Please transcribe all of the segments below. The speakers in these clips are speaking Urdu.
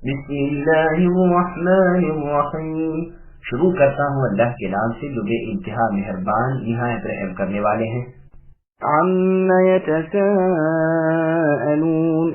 بسم اللہ الرحمن الرحیم. شروع کرتا ہوں اللہ کے نام سے جو بے انتہا مہربان نہایت رحم کرنے والے ہیں. عم يتساءلون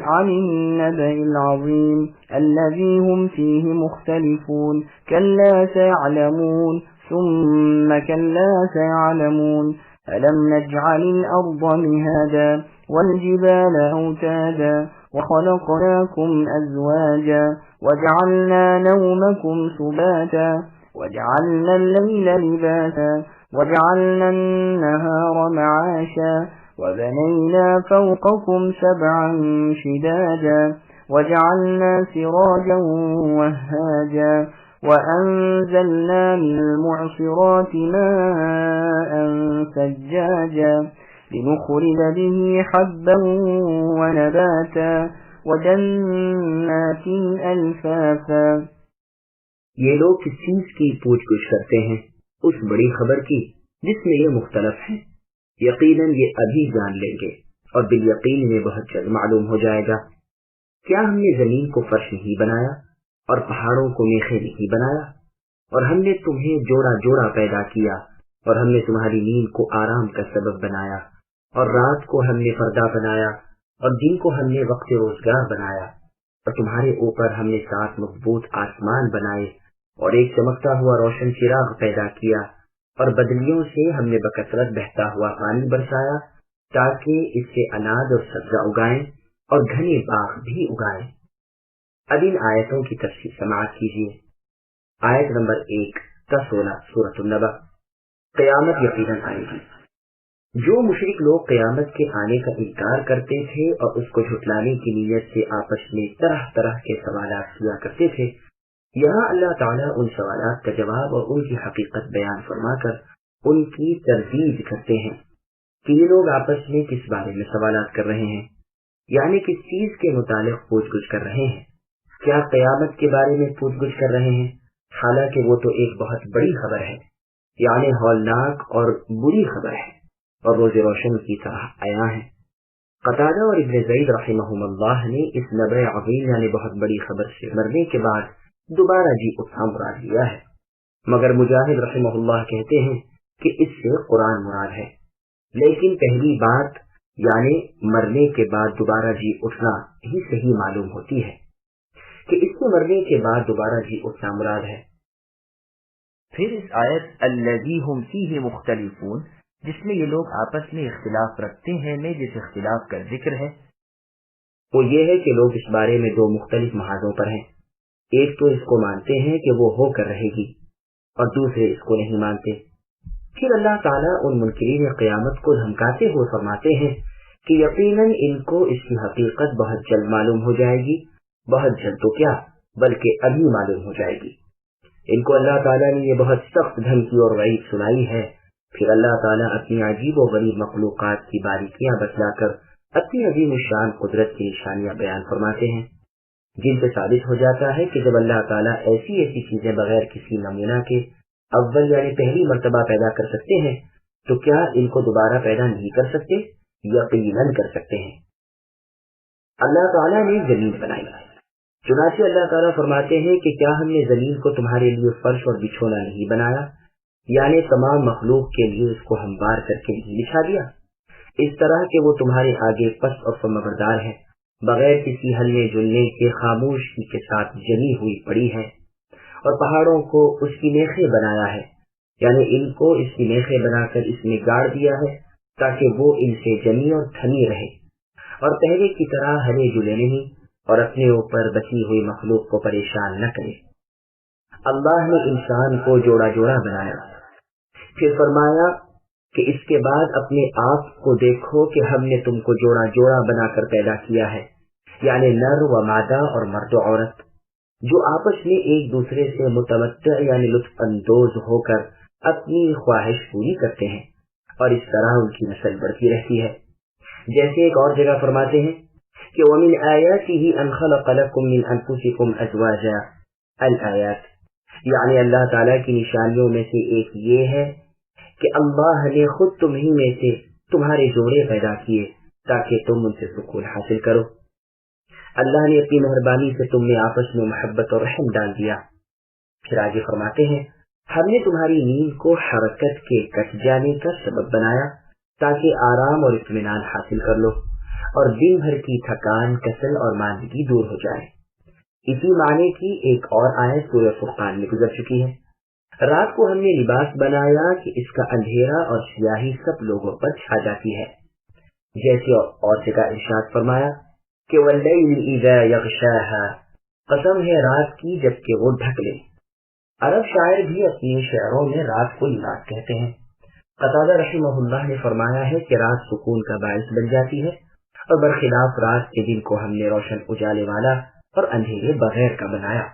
عن النبأ العظيم الذي هم فيه مختلفون كلا سيعلمون ثم كلا سيعلمون ألم نجعل الأرض مهادا والجبال أوتادا وخلقناكم أزواجا وجعلنا نومكم سباتا وجعلنا الليل لباسا وجعلنا النهار معاشا وبنينا فوقكم سبعا شدادا وجعلنا سراجا وهاجا وأنزلنا من المعصرات ماء ثجاجا لنخرج به حبا ونباتا وجنات ألفافا. یہ لوگ کس چیز کی پوچھ گچھ کرتے ہیں؟ اس بڑی خبر کی جس میں یہ مختلف ہیں. یقیناً یہ ابھی جان لیں گے اور بالیقین میں بہت جلد معلوم ہو جائے گا. کیا ہم نے زمین کو فرش نہیں بنایا اور پہاڑوں کو میخیں نہیں بنایا؟ اور ہم نے تمہیں جوڑا جوڑا پیدا کیا اور ہم نے تمہاری نیند کو آرام کا سبب بنایا اور رات کو ہم نے پردہ بنایا اور دن کو ہم نے وقت روزگار بنایا اور تمہارے اوپر ہم نے 7 مضبوط آسمان بنائے اور ایک چمکتا ہوا روشن چراغ پیدا کیا اور بدلیوں سے ہم نے بکثرت بہتا ہوا پانی برسایا تاکہ اس سے اناج اور سبزہ اگائیں اور گھنے باغ بھی اگائیں. اب ان آیتوں کی تفصیل سماعت کیجیے. آیت نمبر 1 تا 16 سورۃ النبأ. قیامت یقیناً آئے گی. جو مشرک لوگ قیامت کے آنے کا انکار کرتے تھے اور اس کو جھٹلانے کی نیت سے آپس میں طرح طرح کے سوالات کیا کرتے تھے، یہاں اللہ تعالیٰ ان سوالات کا جواب اور ان کی حقیقت بیان فرما کر ان کی تردید کرتے ہیں کہ یہ لوگ آپس میں کس بارے میں سوالات کر رہے ہیں، یعنی کس چیز کے متعلق پوچھ گچھ کر رہے ہیں. کیا قیامت کے بارے میں پوچھ گچھ کر رہے ہیں؟ حالانکہ وہ تو ایک بہت بڑی خبر ہے، یعنی ہولناک اور بری خبر ہے اور روز روشن کی طرح عیاں ہے. قتادہ اور ابن زید رحمہم اللہ نے اس نبأ عظیم یعنی بہت بڑی خبر سے مرنے کے بعد دوبارہ جی اٹھنا مراد لیا ہے، مگر مجاہد رحمہ اللہ کہتے ہیں کہ اس سے قرآن مراد ہے. لیکن پہلی بات یعنی مرنے کے بعد دوبارہ جی اٹھنا ہی صحیح معلوم ہوتی ہے کہ اس سے مرنے کے بعد دوبارہ جی اٹھنا مراد ہے. پھر اس آیت الذی ہم فیہ مختلفون جس میں یہ لوگ آپس میں اختلاف رکھتے ہیں میں جس اختلاف کا ذکر ہے وہ یہ ہے کہ لوگ اس بارے میں 2 مختلف محاذوں پر ہیں. ایک تو اس کو مانتے ہیں کہ وہ ہو کر رہے گی اور دوسرے اس کو نہیں مانتے. پھر اللہ تعالیٰ ان منکرین قیامت کو دھمکاتے ہوئے فرماتے ہیں کہ یقیناً ان کو اس کی حقیقت بہت جلد معلوم ہو جائے گی. بہت جلد تو کیا بلکہ ابھی معلوم ہو جائے گی. ان کو اللہ تعالیٰ نے یہ بہت سخت دھمکی اور وعید سنائی ہے. پھر اللہ تعالیٰ اپنی عجیب و غریب مخلوقات کی باریکیاں بتلا کر اپنی عظیم الشان قدرت کی نشانیاں بیان فرماتے ہیں جن سے ثابت ہو جاتا ہے کہ جب اللہ تعالیٰ ایسی ایسی چیزیں بغیر کسی نمونہ کے اول یعنی پہلی مرتبہ پیدا کر سکتے ہیں تو کیا ان کو دوبارہ پیدا نہیں کر سکتے؟ یقیناً کر سکتے ہیں. اللہ تعالیٰ نے زمین بنائی. چنانچہ اللہ تعالیٰ فرماتے ہیں کہ کیا ہم نے زمین کو تمہارے لیے فرش اور بچھونا نہیں بنایا، یعنی تمام مخلوق کے لیے اس کو ہموار کر کے نہیں بچھا دیا، اس طرح کہ وہ تمہارے آگے پست اور فرمانبردار ہے، بغیر کسی ہلنے جلنے کے خاموشی کے ساتھ جمی ہوئی پڑی ہے. اور پہاڑوں کو اس کی میخیں بنایا ہے، یعنی ان کو اس کی میخیں بنا کر اس میں گاڑ دیا ہے تاکہ وہ ان سے جمی اور تھمی رہے اور پہلے کی طرح ہلے جلے نہیں اور اپنے اوپر بچی ہوئی مخلوق کو پریشان نہ کرے. اللہ نے انسان کو جوڑا جوڑا بنایا. پھر فرمایا کہ اس کے بعد اپنے آپ کو دیکھو کہ ہم نے تم کو جوڑا جوڑا بنا کر پیدا کیا ہے، یعنی نر و مادہ اور مرد و عورت جو آپس میں ایک دوسرے سے متمتع یعنی لطف اندوز ہو کر اپنی خواہش پوری کرتے ہیں اور اس طرح ان کی نسل بڑھتی رہتی ہے. جیسے ایک اور جگہ فرماتے ہیں کہ وَمِنْ آيَاتِهِ أَنْ خَلَقَ لَكُم مِّنْ أَنفُسِكُمْ أَزْوَاجًا. الآیات یعنی اللہ تعالیٰ کی نشانیوں میں سے ایک یہ ہے کہ اللہ نے خود تمہیں میں سے تمہارے جوڑے پیدا کیے تاکہ تم ان سے سکون حاصل کرو. اللہ نے اپنی مہربانی سے تم میں آپس میں محبت اور رحم ڈال دیا۔ پھر آگے فرماتے ہیں ہم نے تمہاری نیند کو حرکت کے کٹ جانے کا سبب بنایا تاکہ آرام اور اطمینان حاصل کر لو اور دن بھر کی تھکان، کسل اور ماندگی دور ہو جائے۔ اسی معنی کی ایک اور آیت سورہ فرقان میں گزر چکی ہے۔ رات کو ہم نے لباس بنایا کہ اس کا اندھیرا اور سیاہی سب لوگوں پر چھا جاتی ہے، جیسے اور جگہ ارشاد فرمایا کہ واللیل اذا یغشاہا، قسم ہے رات کی جب کہ وہ ڈھک لے۔ عرب شاعر بھی اپنے شعروں میں رات کو لباس کہتے ہیں۔ قتادہ رحمہ اللہ نے فرمایا ہے کہ رات سکون کا باعث بن جاتی ہے، اور برخلاف رات کے دن کو ہم نے روشن اجالے والا اور اندھیرے بغیر کا بنایا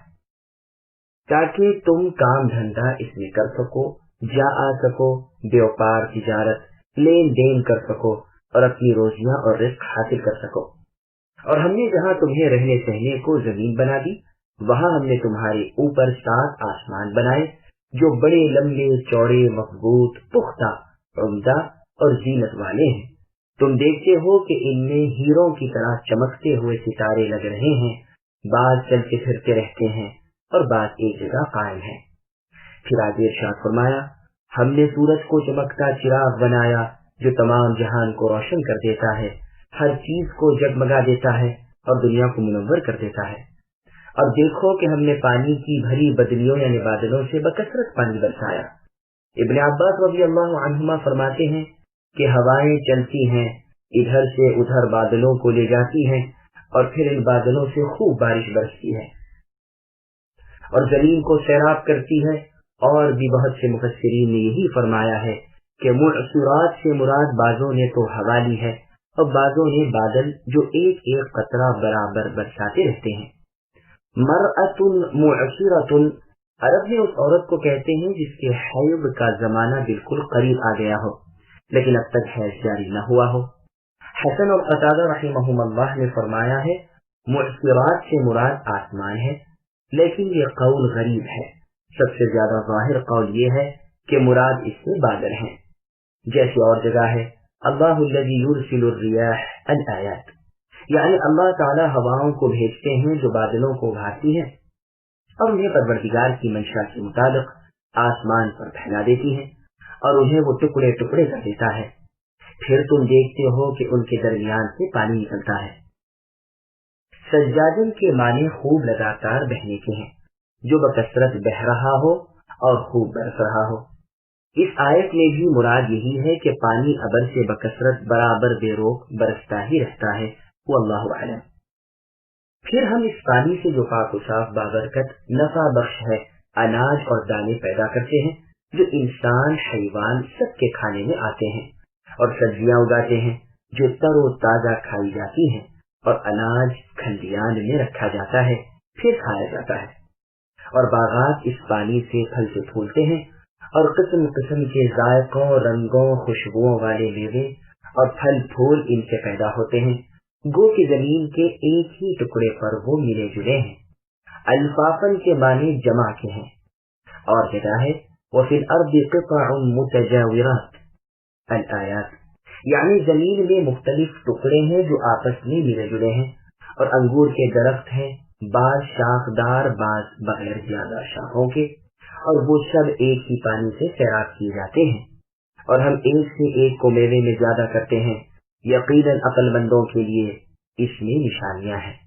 تاکہ تم کام دھندا اس میں کر سکو، جا آ سکو، بیوپار تجارت لین دین کر سکو اور اپنی روزیاں اور رزق حاصل کر سکو۔ اور ہم نے جہاں تمہیں رہنے سہنے کو زمین بنا دی، وہاں ہم نے تمہارے اوپر 7 آسمان بنائے جو بڑے لمبے چوڑے مضبوط پختہ عمدہ اور زینت والے ہیں۔ تم دیکھتے ہو کہ ان میں ہیروں کی طرح چمکتے ہوئے ستارے لگ رہے ہیں، بعض چلتے پھرتے رہتے ہیں اور بعض ایک جگہ قائم ہیں۔ پھر آگے ارشاد فرمایا ہم نے سورج کو چمکتا چراغ بنایا جو تمام جہان کو روشن کر دیتا ہے، ہر چیز کو جگمگا دیتا ہے اور دنیا کو منور کر دیتا ہے۔ اور دیکھو کہ ہم نے پانی کی بھری بدلیوں یعنی بادلوں سے بکثرت پانی برسایا۔ ابن عباس رضی اللہ عنہما فرماتے ہیں کہ ہوائیں چلتی ہیں، ادھر سے ادھر بادلوں کو لے جاتی ہیں اور پھر ان بادلوں سے خوب بارش برستی ہے اور زمین کو سیراب کرتی ہے۔ اور بھی بہت سے مفسرین نے یہی فرمایا ہے کہ معصورات سے مراد بعضوں نے تو ہوا لی ہے اور بعضوں نے بادل جو ایک ایک قطرہ برابر برساتے رہتے ہیں۔ مرأۃ معصرۃ عرب میں اس عورت کو کہتے ہیں جس کے حیض کا زمانہ بالکل قریب آ گیا ہو لیکن اب تک حیض جاری نہ ہوا ہو۔ حسن اور قتادہ رحمہم اللہ نے فرمایا ہے معصرات سے مراد آسمان ہے، لیکن یہ قول غریب ہے۔ سب سے زیادہ ظاہر قول یہ ہے کہ مراد اس سے بادل ہیں، جیسے اور جگہ ہے اللہ الذی یرسل الرياح الآیات، یعنی اللہ تعالی ہواؤں کو بھیجتے ہیں جو بادلوں کو ابھارتی ہیں اور انہیں پروردگار کی منشا کے مطابق آسمان پر پھیلا دیتی ہیں اور انہیں وہ ٹکڑے ٹکڑے کر دیتا ہے۔ پھر تم دیکھتے ہو کہ ان کے درمیان سے پانی نکلتا ہے۔ سجادن کے معنی خوب لگاتار بہنے کے ہیں، جو بکثرت بہ رہا ہو اور خوب برس رہا ہو۔ اس آیت میں بھی مراد یہی ہے کہ پانی ابر سے بکثرت برابر بے روک برستا ہی رہتا ہے، واللہ اعلم۔ پھر ہم اس پانی سے جو پاک و صاف بابرکت نفع بخش ہے اناج اور دانے پیدا کرتے ہیں جو انسان حیوان سب کے کھانے میں آتے ہیں، اور سبزیاں اگاتے ہیں جو تر و تازہ کھائی جاتی ہیں، اور اناج کھلیان میں رکھا جاتا ہے پھر کھایا جاتا ہے، اور باغات اس پانی سے پھل سے پھولتے ہیں اور قسم قسم کے ذائقوں، رنگوں، خوشبوؤں والے میوے اور پھل پھول ان سے پیدا ہوتے ہیں، گو کہ زمین کے ایک ہی ٹکڑے پر وہ ملے جلے ہیں۔ الفافن کے معنی جمع کے ہیں، اور جگہ ہے وفی الارض قطع متجاورات الآیات، یعنی زمین میں مختلف ٹکڑے ہیں جو آپس میں ملے جلے ہیں، اور انگور کے درخت ہیں، بعض شاخدار بعض بغیر زیادہ شاخوں کے، اور وہ سب ایک ہی پانی سے سیراب کیے جاتے ہیں، اور ہم ایک سے ایک کو میوے میں زیادہ کرتے ہیں۔ یقیناً عقل مندوں کے لیے اس میں نشانیاں ہیں۔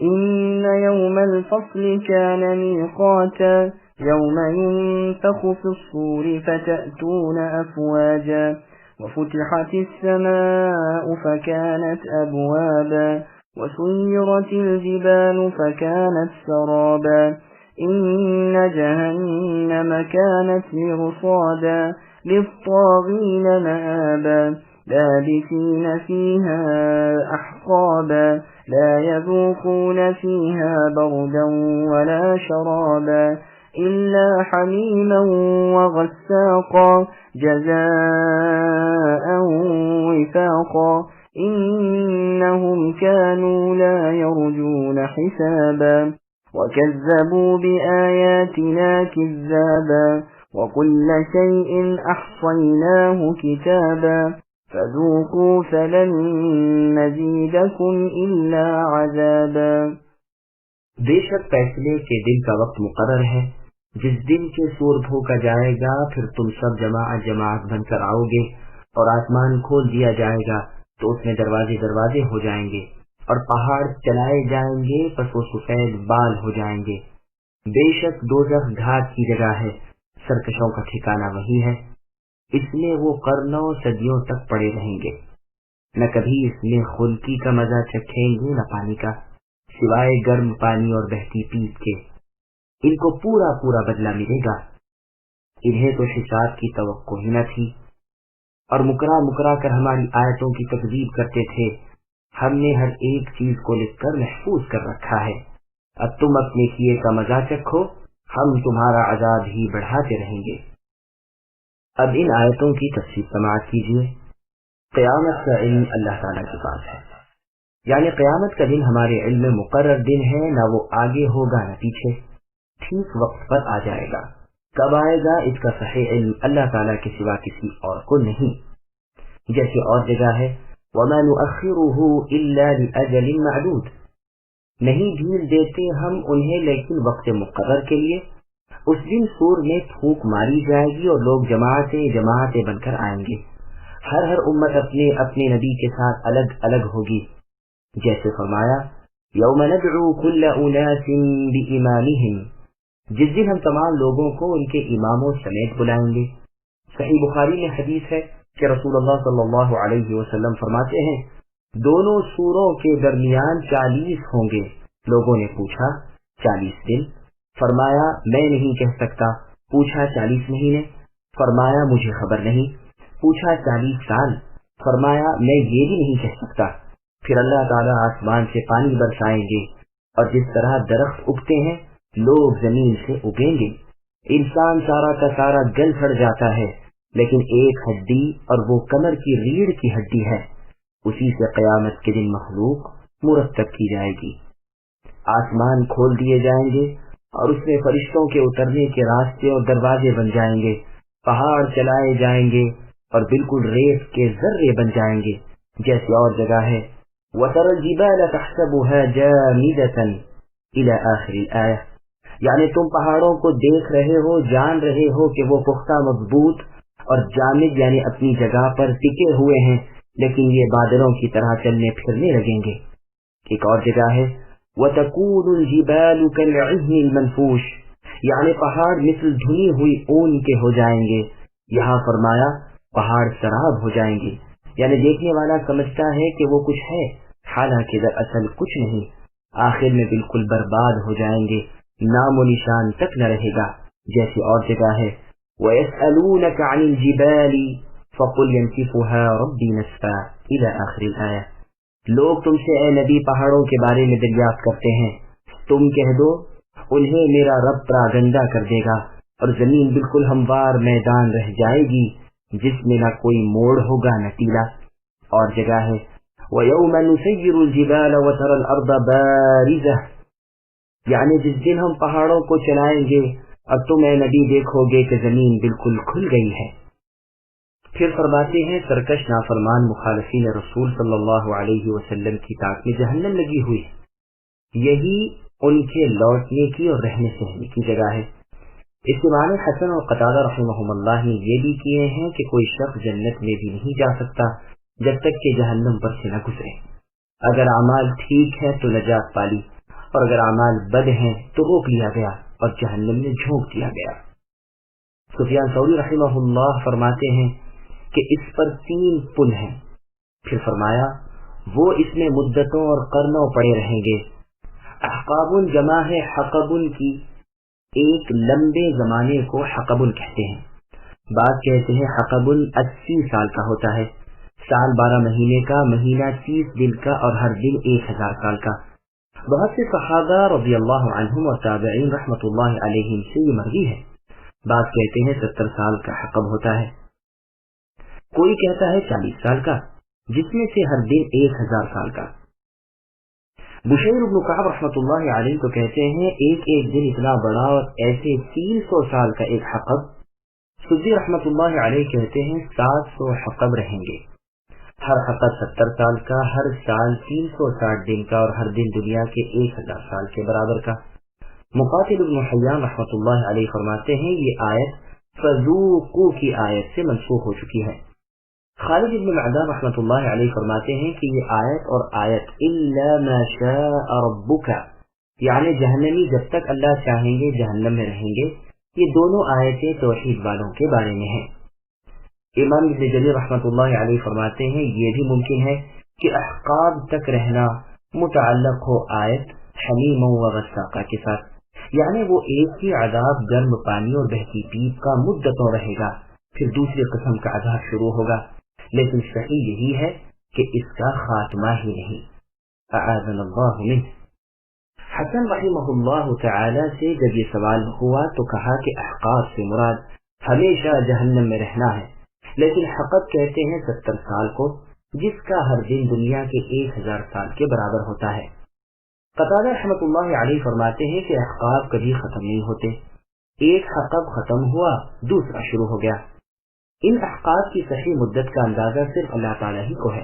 إن يوم الفصل كان ميقاتا يوم ينفخ في الصور فتأتون أفواجا وفتحت السماء فكانت أبوابا وسيرت الجبال فكانت سرابا إن جهنم كانت مرصادا للطاغين مآبا لابثين فيها أحقابا لا يذوقون فيها بردا ولا شرابا إلا حميما وغساقا جزاء وفاقا إنهم كانوا لا يرجون حسابا وكذبوا بآياتنا كذابا وكل شيء أحصيناه كتابا فذوقوا فلن نزيدكم إلا عذابا. بے شک فیصلے کے دن کا وقت مقرر ہے، جس دن کے سور پھونکا جائے گا، پھر تم سب جماعت جماعت بن کر آؤ گے، اور آسمان کھول دیا جائے گا تو اس میں دروازے دروازے ہو جائیں گے، اور پہاڑ چلائے جائیں گے، پس وہ سفید بال ہو جائیں گے. بے شک دوزخ گھاٹ کی جگہ ہے، سرکشوں کا ٹھکانہ وہی ہے، اس میں وہ قرنوں صدیوں تک پڑے رہیں گے، نہ کبھی اس میں خلکی کا مزہ چکھیں گے نہ پانی کا، سوائے گرم پانی اور بہتی پیپ کے. ان کو پورا پورا بدلہ ملے گا. انہیں تو حساب کی توقع ہی نہ تھی، اور مکرا مکرا کر ہماری آیتوں کی تکذیب کرتے تھے. ہم نے ہر ایک چیز کو لکھ کر محفوظ کر رکھا ہے. اب تم اپنے کیے کا مزہ چکھو، ہم تمہارا عذاب ہی بڑھاتے رہیں گے. اب ان آیتوں کی تفصیل سماعت کیجیے. قیامت کا علم اللہ تعالیٰ کے پاس ہے، یعنی قیامت کا دن ہمارے علم میں مقرر دن ہے، نہ وہ آگے ہوگا نہ پیچھے، ٹھیک وقت پر آ جائے گا. کب آئے گا اس کا صحیح علم اللہ تعالیٰ کے سوا کسی اور کو نہیں. جیسے اور جگہ ہے وَمَا نُؤَخِّرُهُ إِلَّا لِأَجَلٍ مَعْدُودٍ، نہیں ڈھیل دیتے ہم انہیں لیکن وقت مقرر کے لیے. اس دن سور میں پھونک ماری جائے گی اور لوگ جماعتیں جماعتیں بن کر آئیں گے. ہر امت اپنے اپنے نبی کے ساتھ الگ الگ ہوگی. جیسے فرمایا يَوْمَ نَدْعُو كُلَّ أُنَاسٍ بِإِمَامِهِمْ، جس دن ہم تمام لوگوں کو ان کے اماموں سمیت بلائیں گے. صحیح بخاری میں حدیث ہے کہ رسول اللہ صلی اللہ علیہ وسلم فرماتے ہیں دونوں سوروں کے درمیان 40 ہوں گے. لوگوں نے پوچھا 40 دن؟ فرمایا میں نہیں کہہ سکتا. پوچھا 40 مہینے؟ فرمایا مجھے خبر نہیں. پوچھا 40 سال؟ فرمایا میں یہ بھی نہیں کہہ سکتا. پھر اللہ تعالیٰ آسمان سے پانی برسائیں گے، اور جس طرح درخت اگتے ہیں لوگ زمین سے اگیں گے. انسان سارا کا سارا گل پھڑ جاتا ہے، لیکن ایک ہڈی اور وہ کمر کی ریڑھ کی ہڈی ہے، اسی سے قیامت کے دن مخلوق مرتب کی جائے گی. آسمان کھول دیے جائیں گے اور اس میں فرشتوں کے اترنے کے راستے اور دروازے بن جائیں گے. پہاڑ چلائے جائیں گے اور بالکل ریت کے ذرے بن جائیں گے. جیسے اور جگہ ہے وَتَرَى الْجِبَالَ تَحْسَبُهَا جَامِدَةً إِلَى آخِرِ الْآيَةِ، یعنی تم پہاڑوں کو دیکھ رہے ہو، جان رہے ہو کہ وہ پختہ مضبوط اور جامد یعنی اپنی جگہ پر ٹکے ہوئے ہیں، لیکن یہ بادلوں کی طرح چلنے پھرنے لگیں گے. ایک اور جگہ ہے وَتَكُونُ الْجِبَالُ كَالْعِهْنِ الْمَنْفُوشِ، یعنی پہاڑ مثل دھنی ہوئی اون کے ہو جائیں گے. یہاں فرمایا پہاڑ سراب ہو جائیں گے، یعنی دیکھنے والا سمجھتا ہے کہ وہ کچھ ہے، حالانکہ دراصل کچھ نہیں. آخر میں بالکل برباد ہو جائیں گے، نام و نشان تک نہ رہے گا. جیسے اور جگہ ہے وَيَسْأَلُونَكَ عَنِ الْجِبَالِ فَقُلْ يَنْسِفُهَا رَبِّي نَسْفًا إِلَى آخِرِ الْآيَةِ، لوگ تم سے اے نبی پہاڑوں کے بارے میں دریافت کرتے ہیں، تم کہہ دو انہیں میرا رب پراگندہ کر دے گا، اور زمین بالکل ہموار میدان رہ جائے گی جس میں نہ کوئی موڑ ہوگا نہ ٹیلا. اور جگہ ہے وَيَوْمَ نُسَيِّرُ الْجِبَالَ وَتَرَى الْأَرْضَ بَارِزَةً، یعنی جس دن ہم پہاڑوں کو چلائیں گے اور تم اے نبی دیکھو گے کہ زمین بالکل کھل گئی ہے. پھر فرماتے ہیں سرکش نافرمان مخالفین رسول صلی اللہ علیہ وسلم کی طاق میں جہنم لگی ہوئی، یہی ان کے لوٹنے کی اور رہنے سہنے کی جگہ ہے. اس کے معنی حسن اور قتادہ رحمہم اللہ نے یہ بھی کیے ہیں کہ کوئی شخص جنت میں بھی نہیں جا سکتا جب تک کہ جہنم پر سے نہ گزرے. اگر اعمال ٹھیک ہے تو نجات پالی، اور اگر اعمال بد ہیں تو روک لیا گیا اور جہنم میں جھونک دیا گیا. سفیان ثوری رحمہ اللہ فرماتے ہیں کہ اس پر 3 پل ہیں. پھر فرمایا وہ اس میں مدتوں اور قرنوں پڑے رہیں گے. احقاب جمع ہے حقب کی، ایک لمبے زمانے کو حقب کہتے ہیں. بعض کہتے ہیں حقب 80 سال کا ہوتا ہے، سال 12 مہینے کا، مہینہ 30 دن کا، اور ہر دن 1000 سال کا. بہت سے صحابہ رضی اللہ عنہم اور تابعین رحمۃ اللہ علیہم سے یہ مروی ہے. بعض کہتے ہیں 70 سال کا حقب ہوتا ہے، کوئی کہتا ہے 40 سال کا، جس میں سے ہر دن 1000 سال کا. بشیر بن کعب رحمۃ اللہ علیہ کو کہتے ہیں ایک ایک دن اتنا بڑا اور ایسے 300 سال کا ایک حقب. سدی رحمۃ اللہ علیہ کہتے ہیں 700 حقب رہیں گے. ہر حقت 70 سال کا، ہر سال 360 دن کا، اور ہر دن دنیا کے 1000 سال کے برابر کا۔ مقاتل ابن حیان رحمۃ اللہ علیہ فرماتے ہیں یہ آیت فذوقوا کی آیت سے منسوخ ہو چکی ہے۔ خالد ابن معدان رحمۃ اللہ علیہ فرماتے ہیں کہ یہ آیت اور آیت الا ما شاء ربک، یعنی جہنمی جب تک اللہ چاہیں گے جہنم میں رہیں گے، یہ دونوں آیتیں توحید والوں کے بارے میں ہیں۔ امام ابن جریر رحمۃ اللہ علیہ فرماتے ہیں یہ بھی ممکن ہے کہ احقاب تک رہنا متعلق ہو آیت حمیم و غساقہ کے ساتھ، یعنی وہ ایک ہی عذاب گرم پانی اور بہتی پیپ کا مدتوں رہے گا، پھر دوسری قسم کا عذاب شروع ہوگا، لیکن صحیح یہی ہے کہ اس کا خاتمہ ہی نہیں، اعاذنا اللہ منہ۔ حسن رحمہ اللہ تعالی سے جب یہ سوال ہوا تو کہا کہ احقاب سے مراد ہمیشہ جہنم میں رہنا ہے، لیکن حقت کہتے ہیں 70 سال کو، جس کا ہر دن دنیا کے 1000 سال کے برابر ہوتا ہے۔ قتادہ رحمۃ اللہ علیہ فرماتے ہیں کہ احقاب کبھی ختم نہیں ہوتے، ایک حقب ختم ہوا دوسرا شروع ہو گیا۔ ان احقاب کی صحیح مدت کا اندازہ صرف اللہ تعالیٰ ہی کو ہے۔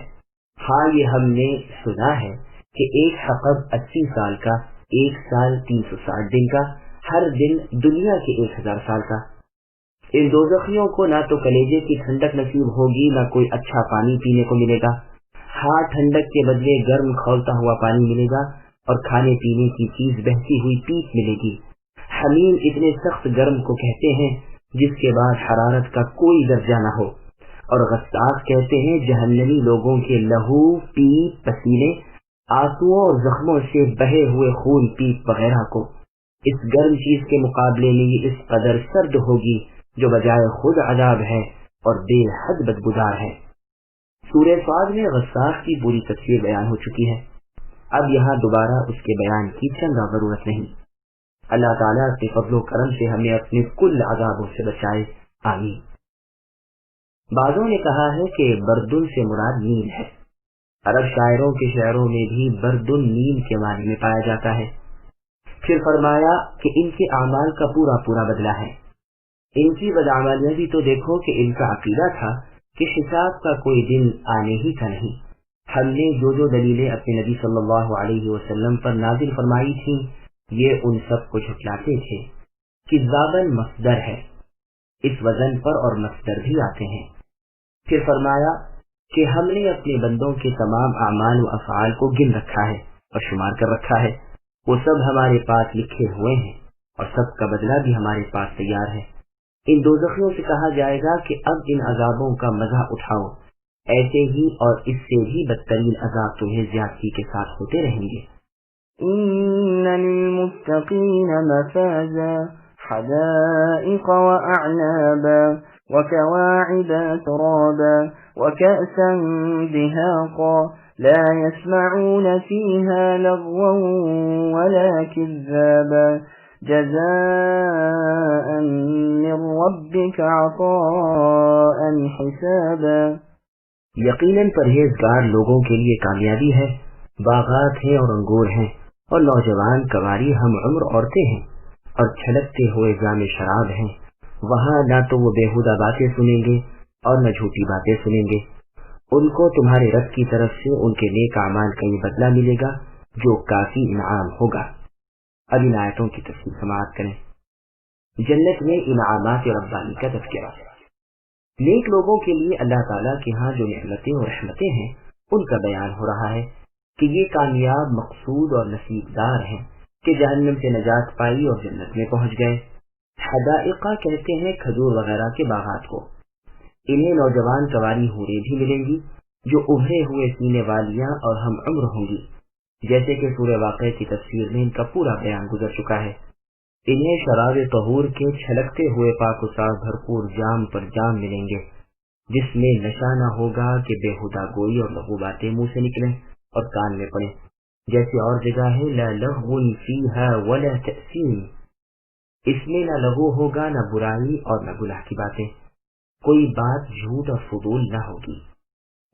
ہاں یہ ہم نے سنا ہے کہ ایک حقب 80 سال کا، ایک سال 360 دن کا، ہر دن دنیا کے 1000 سال کا۔ ان دوزخیوں کو نہ تو کلیجے کی ٹھنڈک نصیب ہوگی، نہ کوئی اچھا پانی پینے کو ملے گا۔ ہاں ٹھنڈک کے بدلے گرم کھولتا ہوا پانی ملے گا اور کھانے پینے کی چیز بہتی ہوئی پیپ ملے گی۔ حمیم اتنے سخت گرم کو کہتے ہیں جس کے بعد حرارت کا کوئی درجہ نہ ہو، اور غساق کہتے ہیں جہنمی لوگوں کے لہو، پیپ، پسینے، آنسوؤں اور زخموں سے بہے ہوئے خون، پیپ وغیرہ کو۔ اس گرم چیز کے مقابلے میں یہ اس قدر سرد ہوگی جو بجائے خود عذاب ہے اور بے حد بدبودار ہے۔ سورہ صاد میں غساق کی پوری تصویر بیان ہو چکی ہے، اب یہاں دوبارہ اس کے بیان کی چندہ ضرورت نہیں۔ اللہ تعالیٰ کے فضل و کرم سے ہمیں اپنے کل عذابوں سے بچائے، آمین۔ بعضوں نے کہا ہے کہ بردن سے مراد نیل ہے، عرب شاعروں کے شعروں میں بھی بردن نیل کے معنی میں پایا جاتا ہے۔ پھر فرمایا کہ ان کے اعمال کا پورا پورا بدلہ ہے۔ ان کی بدعمالیاں بھی تو دیکھو کہ ان کا عقیدہ تھا کہ حساب کا کوئی دن آنے ہی کا نہیں۔ ہم نے جو دلیلیں اپنے نبی صلی اللہ علیہ وسلم پر نازل فرمائی تھیں یہ ان سب کو جھٹلاتے تھے۔ کذاباً مصدر ہے، اس وزن پر اور مصدر بھی آتے ہیں۔ پھر فرمایا کہ ہم نے اپنے بندوں کے تمام اعمال و افعال کو گن رکھا ہے اور شمار کر رکھا ہے، وہ سب ہمارے پاس لکھے ہوئے ہیں اور سب کا بدلہ بھی ہمارے پاس تیار ہے۔ ان دوزخیوں سے کہا جائے گا کہ اب ان عذابوں کا مزہ اٹھاؤ، ایسے ہی اور اس سے بھی بدترین عذاب تمہیں زیادتی کے ساتھ ہوتے رہیں گے۔ إن للمتقين مفازا حدائق وأعنابا وكواعب أترابا وكأسا دهاقا لا يسمعون فيها لغوا ولا كذابا جزاء من ربك عطاء حسابا۔ یقیناً پرہیزگار لوگوں کے لیے کامیابی ہے، باغات ہیں اور انگور ہیں اور نوجوان کنواری ہم عمر عورتیں ہیں اور چھلکتے ہوئے جام شراب ہیں۔ وہاں نہ تو وہ بیہودہ باتیں سنیں گے اور نہ جھوٹی باتیں سنیں گے۔ ان کو تمہارے رب کی طرف سے ان کے نیک اعمال کا یہ بدلہ ملے گا جو کافی انعام ہوگا۔ اب ان آیتوں کی تفصیل سماعت کریں۔ جنت میں انعامات ربانی کا تذکرہ ہے۔ نیک لوگوں کے لیے اللہ تعالیٰ کے ہاں جو نعمتیں اور رحمتیں ہیں ان کا بیان ہو رہا ہے کہ یہ کامیاب، مقصود اور نصیب دار ہیں کہ جہنم سے نجات پائی اور جنت میں پہنچ گئے۔ حدائقہ کہتے ہیں کھجور وغیرہ کے باغات کو۔ انہیں نوجوان کنواری حوریں بھی ملیں گی جو ابھرے ہوئے سینے والیاں اور ہم عمر ہوں گی، جیسے کہ سورہ واقعہ کی تفسیر میں ان کا پورا بیان گزر چکا ہے۔ انہیں شراب طہور کے چھلکتے ہوئے پاک و صاف بھرپور جام پر جام ملیں گے، جس میں نشہ نہ ہوگا کہ بےہودہ گوئی اور لغو باتیں منہ سے نکلیں اور کان میں پڑیں، جیسے اور جگہ ہے لا لغو فیہا ولا تأثیم، اس میں نہ لغو ہوگا، نہ برائی اور نہ گناہ کی باتیں، کوئی بات جھوٹ اور فضول نہ ہوگی۔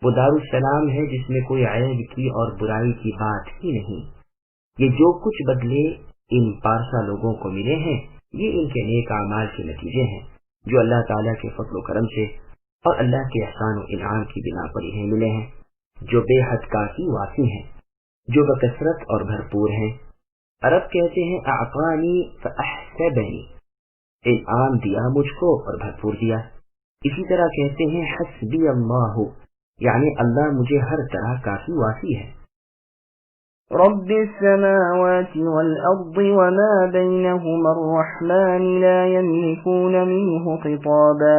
وہ دارالسلام ہے جس میں کوئی عیب کی اور برائی کی بات ہی نہیں۔ یہ جو کچھ بدلے ان پارسا لوگوں کو ملے ہیں یہ ان کے نیک اعمال کے نتیجے ہیں جو اللہ تعالیٰ کے فضل و کرم سے اور اللہ کے احسان و انعام کی بنا پر انہیں ملے ہیں جو بے حد کافی وافی ہیں، جو بکثرت اور بھرپور ہیں۔ عرب کہتے ہیں اعطانی فاحسبنی، انعام دیا مجھ کو اور بھرپور دیا۔ اسی طرح کہتے ہیں حسبی اللہ، یعنی اللہ مجھے ہر طرح کافی وافی ہے۔ رب السماوات والأرض وما بينهما الرحمن لا يملكون منه خطابا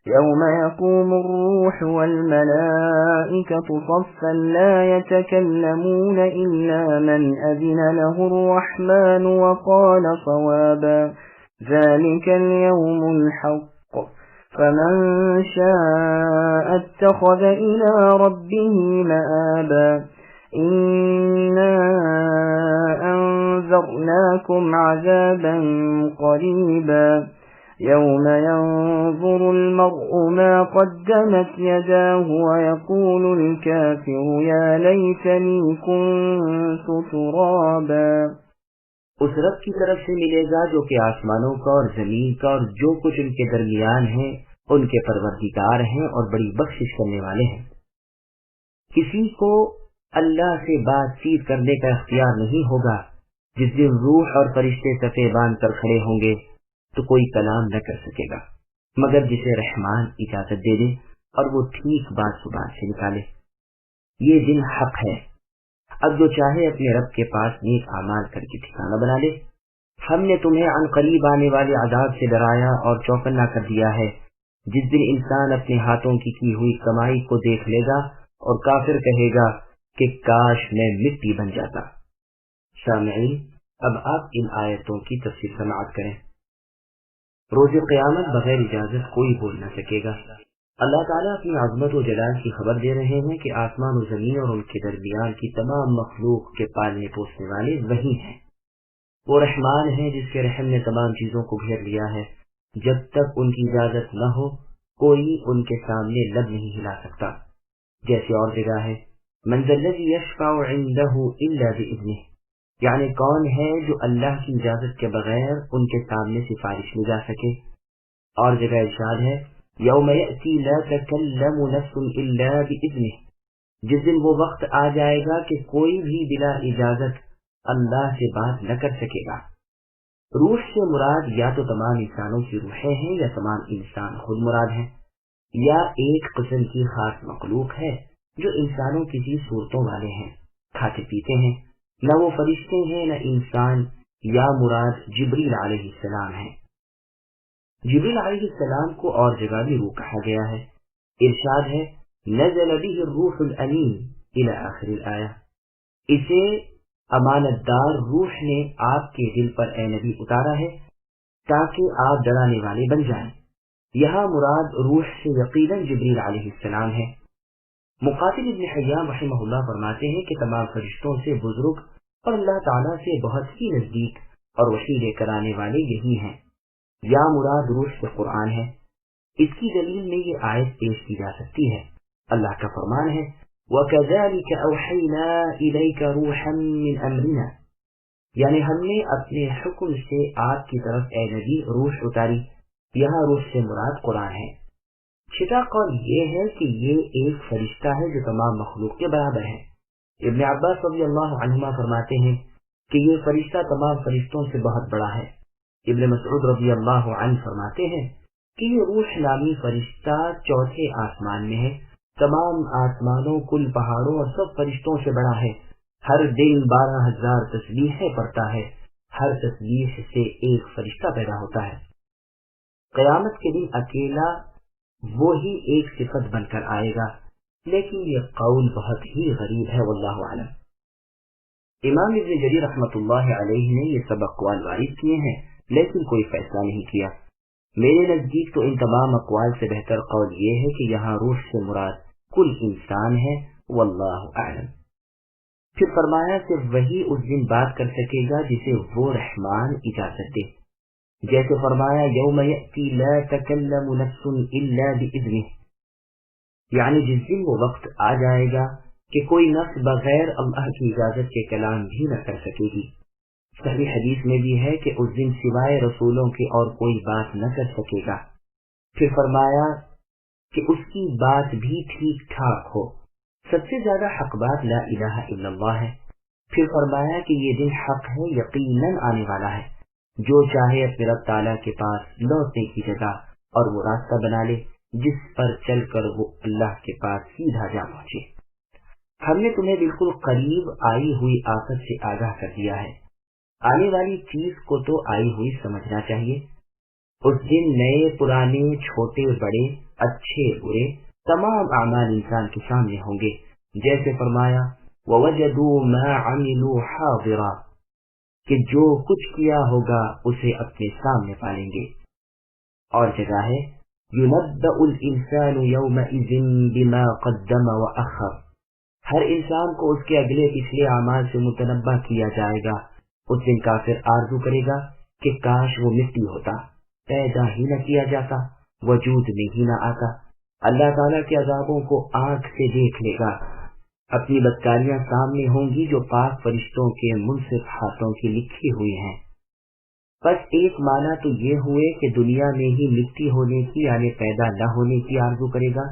يوم يقوم الروح والملائكة صفا لا يتكلمون إلا من أذن له الرحمن وقال صوابا ذلك اليوم الحق فمن شاء اتخذ إلى ربه مآبا إنا أنذرناكم عذابا قريبا يوم ينظر المرء ما قدمت يداه ويقول الكافر يا ليتني كنت ترابا۔ اس رب کی طرف سے ملے گا جو کہ آسمانوں کا اور زمین کا اور جو کچھ ان کے درمیان ہے ان کے پروردگار ہیں اور بڑی بخشش کرنے والے ہیں۔ کسی کو اللہ سے بات چیت کرنے کا اختیار نہیں ہوگا۔ جس دن روح اور فرشتے صفے باندھ کر کھڑے ہوں گے تو کوئی کلام نہ کر سکے گا مگر جسے رحمان اجازت دے دے اور وہ ٹھیک بات زبان سے نکالے۔ یہ دن حق ہے، اب جو چاہے اپنے رب کے پاس نیک اعمال کر کے ٹھکانہ بنا لے۔ ہم نے تمہیں عن قریب آنے والے عذاب سے ڈرایا اور چوکنا کر دیا ہے، جس دن انسان اپنے ہاتھوں کی ہوئی کمائی کو دیکھ لے گا اور کافر کہے گا کہ کاش میں مٹی بن جاتا۔ سامعین، اب آپ ان آیتوں کی تفسیر سماعت کریں۔ روز قیامت بغیر اجازت کوئی بول نہ سکے گا۔ اللہ تعالیٰ اپنی عظمت و جلال کی خبر دے رہے ہیں کہ آسمان و زمین اور ان کے درمیان کی تمام مخلوق کے پالنے پوسنے والے وہی ہیں۔ وہ رحمان ہیں جس کے رحم نے تمام چیزوں کو گھیر لیا ہے۔ جب تک ان کی اجازت نہ ہو کوئی ان کے سامنے لب نہیں ہلا سکتا۔ جیسے اور جگہ ہے من ذا الذی یشفع عنده الا باذنہ، یعنی کون ہے جو اللہ کی اجازت کے بغیر ان کے سامنے سفارش میں جا سکے۔ اور جگہ ارشاد ہے یوم یأتی لا تکلم نفس الا باذنہ، جس دن وہ وقت آ جائے گا کہ کوئی بھی بلا اجازت اللہ سے بات نہ کر سکے گا۔ روح سے مراد یا تو تمام انسانوں کی روحیں ہیں یا تمام انسان خود مراد ہیں، یا ایک قسم کی خاص مخلوق ہے جو انسانوں کی سی صورتوں والے ہیں، کھاتے پیتے ہیں، نہ وہ فرشتے ہیں نہ انسان، یا مراد جبریل علیہ السلام ہیں۔ جبریل علیہ السلام کو اور جگہ بھی روح کہا گیا ہے۔ ارشاد ہے نزل به الروح الامین الى آخر الآیہ، اسے امانت دار روح نے آپ کے دل پر اے نبی اتارا ہے تاکہ آپ ڈرانے والے بن جائیں۔ یہاں مراد روح سے یقیناً جبریل علیہ السلام ہے۔ مقاتل ابن حیان رحمہ اللہ فرماتے ہیں کہ تمام فرشتوں سے بزرگ اور اللہ تعالیٰ سے بہت ہی نزدیک اور وحی لے کر آنے والے یہی ہیں، یا مراد روح سے قرآن ہے۔ اس کی دلیل میں یہ آیت پیش کی جا سکتی ہے۔ اللہ کا فرمان ہے وَكَذَلِكَ أَوْحَيْنَا إِلَيْكَ رُوحًا مِّنْ أَمْرِنَا، یعنی ہم نے اپنے حکم سے آپ کی طرف اے نبی روح اتاری۔ یہاں روح سے مراد قرآن ہے۔ چھٹا قول یہ ہے کہ یہ ایک فرشتہ ہے جو تمام مخلوق کے برابر ہے۔ ابن عباس رضی اللہ عنہما فرماتے ہیں کہ یہ فرشتہ تمام فرشتوں سے بہت بڑا ہے۔ ابن مسعود رضی اللہ عنہ فرماتے ہیں کہ یہ روح نامی فرشتہ چوتھے آسمان میں ہے، تمام آسمانوں کل پہاڑوں اور سب فرشتوں سے بڑا ہے۔ ہر دن 12,000 تسبیحیں پڑھتا ہے، ہر تسبیح سے ایک فرشتہ پیدا ہوتا ہے۔ قیامت کے دن اکیلا وہی ایک صفت بن کر آئے گا، لیکن یہ قول بہت ہی غریب ہے، واللہ اعلم۔ امام ابن جریر رحمۃ اللہ علیہ نے یہ سب اقوال وارد کیے ہیں لیکن کوئی فیصلہ نہیں کیا۔ میرے نزدیک تو ان تمام اقوال سے بہتر قول یہ ہے کہ یہاں روح سے مراد کل انسان ہے، واللہ اعلم۔ پھر فرمایا صرف وہی اس دن بات کر سکے گا جسے وہ رحمان اجازت دے، جیسے فرمایا یوم یأتی لا تکلم نفس الا باذنہ، یعنی جس دن وہ وقت آ جائے گا کہ کوئی نفس بغیر اللہ کی اجازت کے کلام بھی نہ کر سکے گی۔ صحیح حدیث میں بھی ہے کہ اس دن سوائے رسولوں کے اور کوئی بات نہ کر سکے گا۔ پھر فرمایا کہ اس کی بات بھی ٹھیک ٹھاک ہو۔ سب سے زیادہ حق بات لا الہ الا اللہ ہے۔ پھر فرمایا کہ یہ دن حق ہے، یقیناً آنے والا ہے۔ جو چاہے اپنے رب تعالیٰ کے پاس لوٹنے کی جگہ اور وہ راستہ بنا لے جس پر چل کر وہ اللہ کے پاس سیدھا جا پہنچے۔ ہم نے تمہیں بالکل قریب آئی ہوئی آفت سے آگاہ کر دیا ہے۔ آنے والی چیز کو تو آئی ہوئی سمجھنا چاہیے۔ اس دن نئے پرانے، چھوٹے بڑے، اچھے برے تمام اعمال انسان کے سامنے ہوں گے، جیسے فرمایا وَوَجَدُوا مَا عَمِلُوا حَاضِرًا، کہ جو کچھ کیا ہوگا اسے اپنے سامنے پالیں گے۔ اور جگہ ہے يُنَبَّأُ الْإِنسَانُ يَوْمَئِذٍ بِمَا قَدَّمَ وَأَخَّرَ، ہر انسان کو اس کے اگلے پچھلے اعمال سے متنبہ کیا جائے گا۔ اس دن کافر آرزو کرے گا کہ کاش وہ مٹی ہوتا، پیدا ہی نہ کیا جاتا، وجود میں ہی نہ آتا۔ اللہ تعالیٰ کے عذابوں کو آنکھ سے دیکھ لے گا۔ اپنی بدکاریاں سامنے ہوں گی جو پاک فرشتوں کے منصف ہاتھوں کی لکھی ہوئی ہیں۔ بس ایک معنی تو یہ ہوئے کہ دنیا میں ہی مٹی ہونے کی یعنی پیدا نہ ہونے کی آرزو کرے گا۔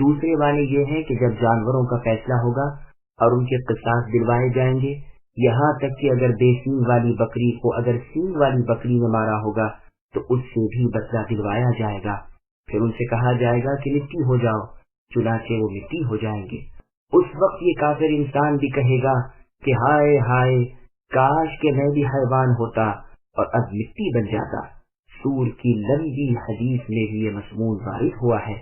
دوسرے معنی یہ ہے کہ جب جانوروں کا فیصلہ ہوگا اور ان کے قصاص دلوائے جائیں گے، یہاں تک کہ اگر بے سینگ والی بکری کو اگر سینگ والی بکری نے مارا ہوگا تو اس سے بھی بدلہ دلوایا جائے گا۔ پھر ان سے کہا جائے گا کہ مٹی ہو جاؤ، چنانچہ وہ مٹی ہو جائیں گے۔ اس وقت یہ کافر انسان بھی کہے گا کہ ہائے ہائے، کاش کہ میں بھی حیوان ہوتا اور اب مٹی بن جاتا۔ سور کی لمبی حدیث میں بھی یہ مضمون وارد ہوا ہے،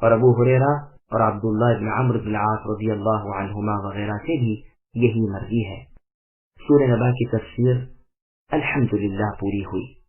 اور ابو ہریرہ اور عبداللہ بن عمرو بن العاص رضی اللہ عنہما وغیرہ سے بھی یہی مرضی ہے۔ سورہ نبا کی تفسیر الحمدللہ پوری ہوئی۔